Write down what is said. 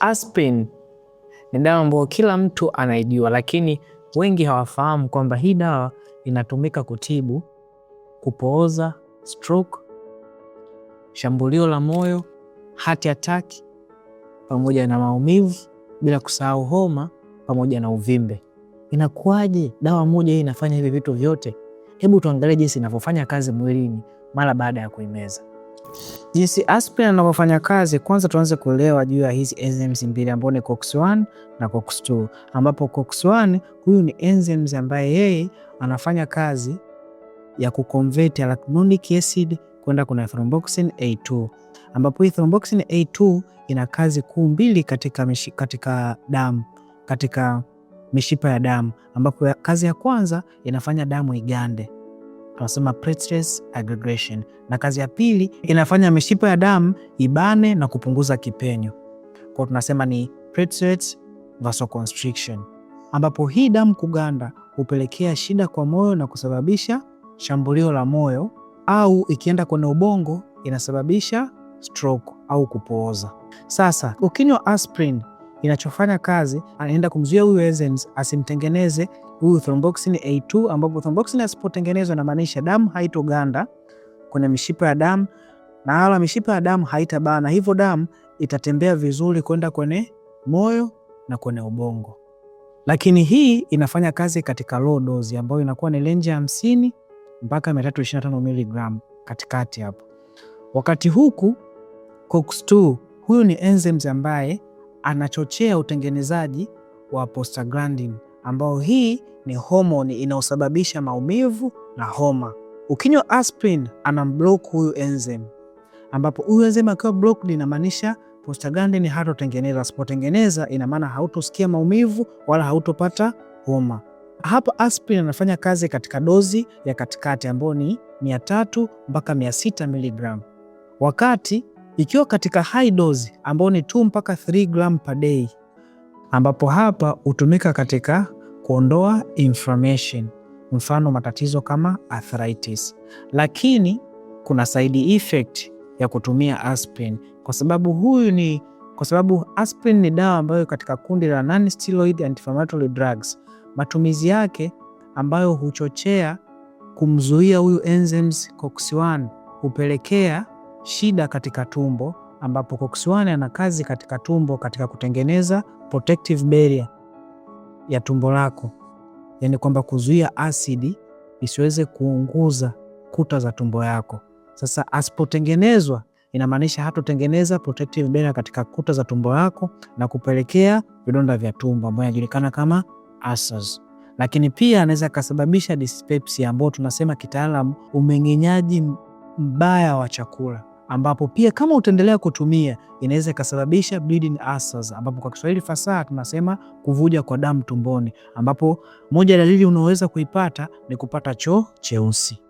Aspirin ni dawa ambayo kila mtu anaijua, lakini wengi hawafahamu kwamba hii dawa inatumika kutibu kupooza, stroke, shambulio la moyo, heart attack, pamoja na maumivu, bila kusahau homa pamoja na uvimbe. Inakuwaje dawa moja hii inafanya hivi vitu vyote? Hebu tuangalie jinsi inavyofanya kazi mwilini mara baada ya kuimeza. Jinsi aspirin inavyofanya kazi, kwanza tuanze kuelewa juu ya hizi enzymes mbili ambapo ni COX-1 na COX-2, ambapo COX-1 huyu ni enzymes ambaye yeye anafanya kazi ya kuconvert arachidonic acid kwenda kuna thromboxane A2, ambapo hii thromboxane A2 ina kazi kuu mbili katika damu, katika mishipa ya damu, ambapo kazi ya kwanza inafanya damu igande, tunasema platelet aggregation, na kazi ya pili inafanya mishipa ya damu ibane na kupunguza kipenyo, kwa tunasema ni platelet vasoconstriction, ambapo hii damu kuganda hupelekea shida kwa moyo na kusababisha shambulio la moyo, au ikienda kwenye ubongo inasababisha stroke au kupooza. Sasa ukinywa aspirin, inachofanya kazi, anaenda kumzuia huyu enzymes asimtengeneze huyu thromboxane A2, ambapo thromboxane asipotengenezwa inamaanisha damu haitoganda kwenye mishipa ya damu, na hala mishipa ya damu haitabana, hivyo damu itatembea vizuri kwenda kwenye moyo na kwenye ubongo. Lakini hii inafanya kazi katika low dose ambayo inakuwa ni range ya 50 mpaka 325 mg katikati hapo. Wakati huku COX-2 huyu ni enzymes ambaye anachochea utengenezaji wa prostaglandin, ambao hii ni homoni inaosababisha maumivu na homa. Ukinywa aspirin anamblock huyu enzyme, ambapo huyu enzyme akiwa blocked inamaanisha prostaglandin hatotengeneza. Asipotengeneza ina maana hautosikia maumivu wala hautopata homa. Hapa aspirin anafanya kazi katika dozi ya katikati ambayo ni 300 mpaka 600 mg, wakati ikiwa katika high dose ambayo ni 2 mpaka 3 gram per day, ambapo hapa hutumika katika kuondoa inflammation, mfano matatizo kama arthritis. Lakini kuna side effect ya kutumia aspirin, kwa sababu aspirin ni dawa ambayo katika kundi la non-steroid anti-inflammatory drugs, matumizi yake ambayo huchochea kumzuia huyu enzymes COX-1 hupelekea shida katika tumbo, ambapo COX-1 ana kazi katika tumbo katika kutengeneza protective barrier ya tumbo lako, yani kwamba kuzuia asidi isiweze kuunguza kuta za tumbo yako. Sasa asipotengenezwa inamaanisha hatotengeneza protective barrier katika kuta za tumbo yako na kupelekea vidonda vya tumbo ambayo yanajulikana kama ulcers. Lakini pia anaweza kusababisha dyspepsia ambayo tunasema kitaalamu umeng'enyaji mbaya wa chakula, ambapo pia kama utaendelea kutumia inaweza ikasababisha bleeding ulcers, ambapo kwa Kiswahili fasaha tunasema kuvuja kwa damu tumboni, ambapo moja dalili unaweza kuipata ni kupata choo cheusi.